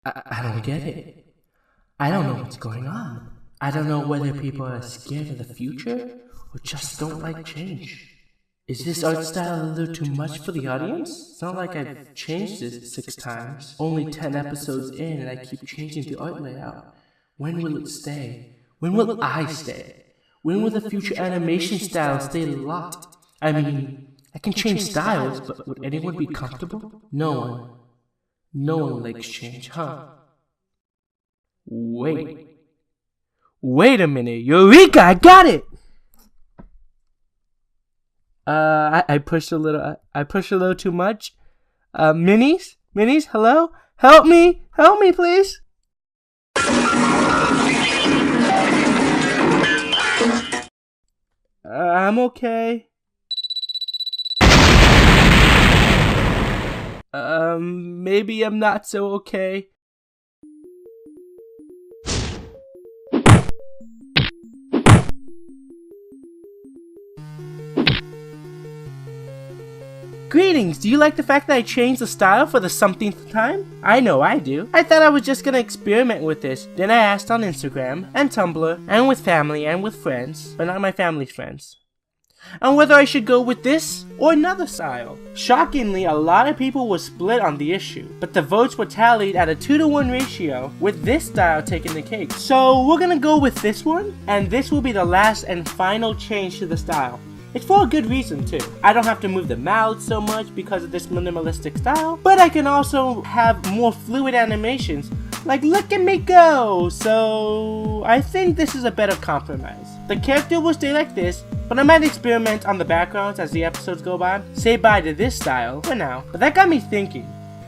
I don't get it. I don't know what's going on. I don't know whether people are scared of the future or just don't like change. Is this art style a little too much for the audience? It's not like I've changed it 6 times. Only 10 episodes in and I keep changing the art layout. When will it stay? When will I stay? When will the future animation style stay locked? I mean, I can change styles, but would anyone be comfortable? No one. No one likes change, huh? Wait a minute. Eureka! I got it! I pushed a little too much. Minis, hello? Help me, please. I'm okay. Maybe I'm not so okay. Greetings! Do you like the fact that I changed the style for the somethingth time? I know I do. I thought I was just gonna experiment with this. Then I asked on Instagram, and Tumblr, and with family, and with friends, but not my family's friends, on whether I should go with this or another style. Shockingly, a lot of people were split on the issue, but the votes were tallied at a 2-to-1 ratio, with this style taking the cake. So we're gonna go with this one, and this will be the last and final change to the style. It's for a good reason too. I don't have to move the mouth so much because of this minimalistic style, but I can also have more fluid animations, like look at me go! So I think this is a better compromise. The character will stay like this, but I might experiment on the backgrounds as the episodes go by. Say bye to this style for now. But that got me thinking.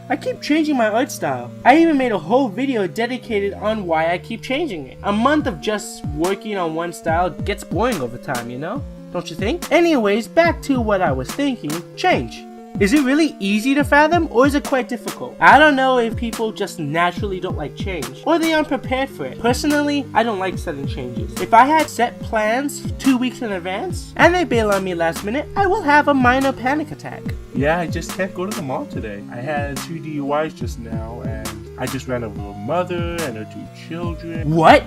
I keep changing my art style. I even made a whole video dedicated on why I keep changing it. A month of just working on one style gets boring over time, you know? Don't you think? Anyways, back to what I was thinking. Change. Is it really easy to fathom, or is it quite difficult? I don't know if people just naturally don't like change, or they aren't prepared for it. Personally, I don't like sudden changes. If I had set plans 2 weeks in advance, and they bail on me last minute, I will have a minor panic attack. Yeah, I just can't go to the mall today. I had 2 DUIs just now, and I just ran over a mother and her 2 children. What?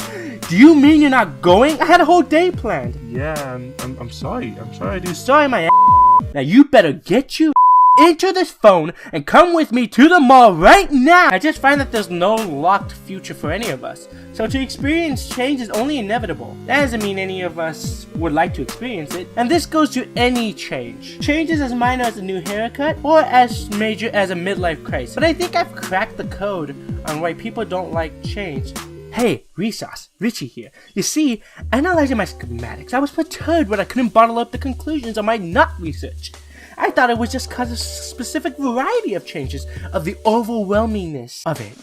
Do you mean you're not going? I had a whole day planned. Yeah, I'm sorry. I'm sorry, dude. Sorry, my ass. Now you better get you into this phone and come with me to the mall right now. I just find that there's no locked future for any of us. So to experience change is only inevitable. That doesn't mean any of us would like to experience it. And this goes to any change. Change is as minor as a new haircut or as major as a midlife crisis. But I think I've cracked the code on why people don't like change. Hey, RoboRichie here. You see, analyzing my schematics, I was perturbed when I couldn't bottle up the conclusions of my nut research. I thought it was just cause of specific variety of changes, of the overwhelmingness of it.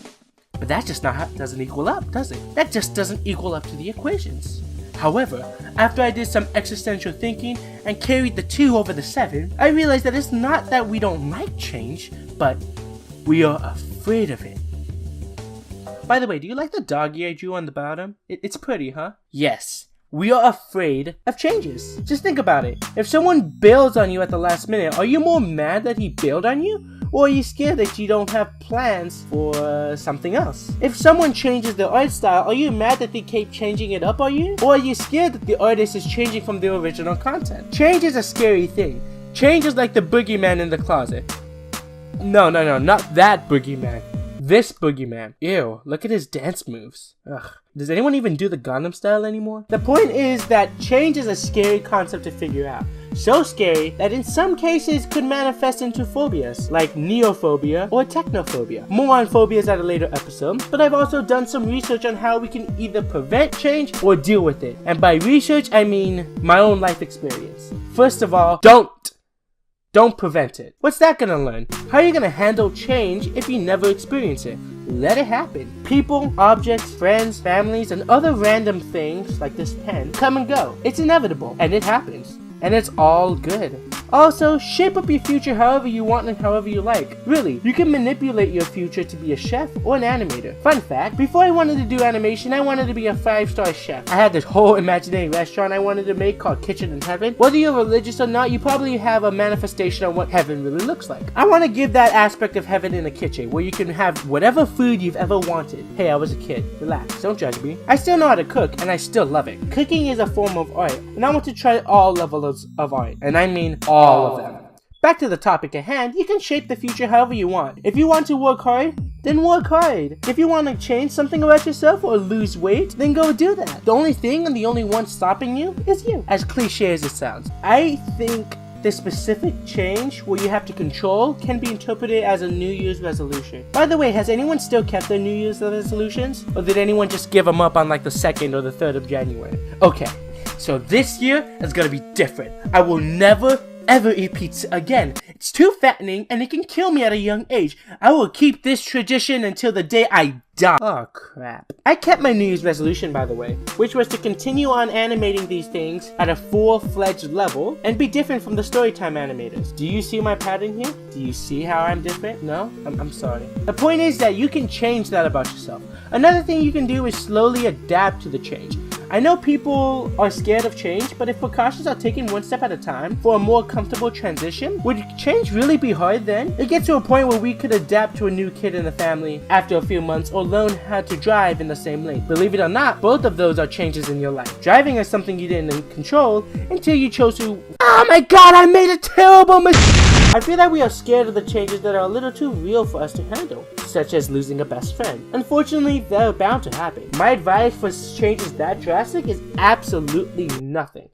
But that just doesn't equal up, does it? That just doesn't equal up to the equations. However, after I did some existential thinking and carried the 2 over the 7, I realized that it's not that we don't like change, but we are afraid of it. By the way, do you like the doggy I drew on the bottom? It's pretty, huh? Yes. We are afraid of changes. Just think about it. If someone bails on you at the last minute, are you more mad that he bailed on you? Or are you scared that you don't have plans for something else? If someone changes their art style, are you mad that they keep changing it up, are you? Or are you scared that the artist is changing from their original content? Change is a scary thing. Change is like the boogeyman in the closet. No, not that boogeyman. This boogeyman. Ew, look at his dance moves. Ugh. Does anyone even do the Gangnam style anymore? The point is that change is a scary concept to figure out. So scary that in some cases could manifest into phobias, like neophobia or technophobia. More on phobias at a later episode, but I've also done some research on how we can either prevent change or deal with it. And by research, I mean my own life experience. First of all, Don't prevent it. What's that gonna learn? How are you gonna handle change if you never experience it? Let it happen. People, objects, friends, families, and other random things like this pen come and go. It's inevitable, and it happens. And it's all good. Also, shape up your future however you want and however you like. Really, you can manipulate your future to be a chef or an animator. Fun fact, before I wanted to do animation, I wanted to be a 5-star chef. I had this whole imaginary restaurant I wanted to make called Kitchen in Heaven. Whether you're religious or not, you probably have a manifestation on what heaven really looks like. I want to give that aspect of heaven in a kitchen, where you can have whatever food you've ever wanted. Hey, I was a kid. Relax, don't judge me. I still know how to cook, and I still love it. Cooking is a form of art, and I want to try all levels of art, and I mean all of them. Back to the topic at hand, you can shape the future however you want. If you want to work hard, then work hard. If you want to change something about yourself or lose weight, then go do that. The only thing and the only one stopping you is you. As cliche as it sounds, I think the specific change where you have to control can be interpreted as a New Year's resolution. By the way, has anyone still kept their New Year's resolutions? Or did anyone just give them up on like the 2nd or the 3rd of January? Okay, so this year is gonna be different. I will never ever eat pizza again. It's too fattening and it can kill me at a young age. I will keep this tradition until the day I die. Oh crap. I kept my New Year's resolution, by the way, which was to continue on animating these things at a full-fledged level and be different from the Storytime animators. Do you see my pattern here? Do you see how I'm different? No? I'm sorry. The point is that you can change that about yourself. Another thing you can do is slowly adapt to the change. I know people are scared of change, but if precautions are taken one step at a time for a more comfortable transition, would change really be hard then? It gets to a point where we could adapt to a new kid in the family after a few months or learn how to drive in the same lane. Believe it or not, both of those are changes in your life. Driving is something you didn't control until you chose to— oh my god, I made a terrible mistake! I feel that we are scared of the changes that are a little too real for us to handle, such as losing a best friend. Unfortunately, they're bound to happen. My advice for changes that drastic is absolutely nothing.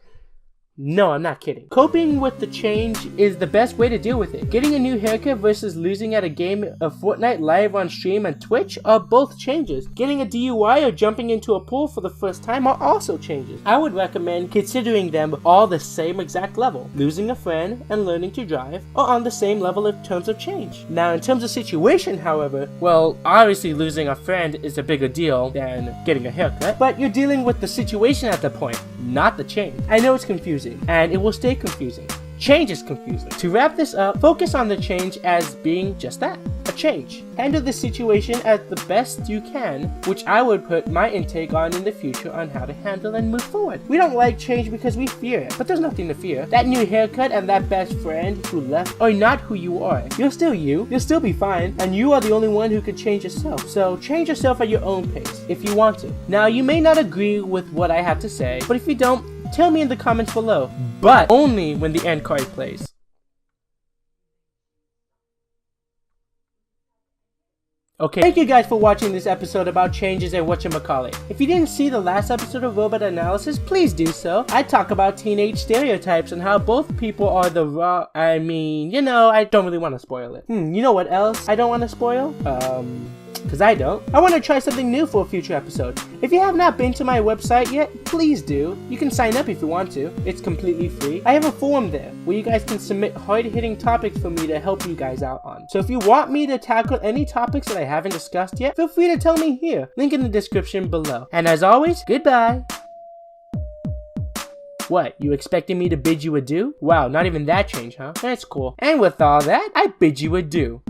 No, I'm not kidding. Coping with the change is the best way to deal with it. Getting a new haircut versus losing at a game of Fortnite live on stream and Twitch are both changes. Getting a DUI or jumping into a pool for the first time are also changes. I would recommend considering them all the same exact level. Losing a friend and learning to drive are on the same level in terms of change. Now, in terms of situation, however, well, obviously losing a friend is a bigger deal than getting a haircut, but you're dealing with the situation at the point, not the change. I know it's confusing, and it will stay confusing. Change is confusing. To wrap this up, focus on the change as being just that, a change. Handle the situation as the best you can, which I would put my intake on in the future on how to handle and move forward. We don't like change because we fear it, but there's nothing to fear. That new haircut and that best friend who left are not who you are. You're still you, you'll still be fine, and you are the only one who could change yourself. So change yourself at your own pace, if you want to. Now, you may not agree with what I have to say, but if you don't, tell me in the comments below, but only when the end card plays. Okay, thank you guys for watching this episode about changes and whatchamacallit. If you didn't see the last episode of Robot Analysis, please do so. I talk about teenage stereotypes and how both people are the raw— I mean, you know, I don't really want to spoil it. You know what else I don't want to spoil? Because I don't. I want to try something new for a future episode. If you have not been to my website yet, please do. You can sign up if you want to. It's completely free. I have a forum there where you guys can submit hard-hitting topics for me to help you guys out on. So if you want me to tackle any topics that I haven't discussed yet, feel free to tell me here. Link in the description below. And as always, goodbye. What, you expecting me to bid you adieu? Wow, not even that change, huh? That's cool. And with all that, I bid you adieu.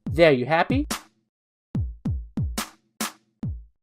There, you happy?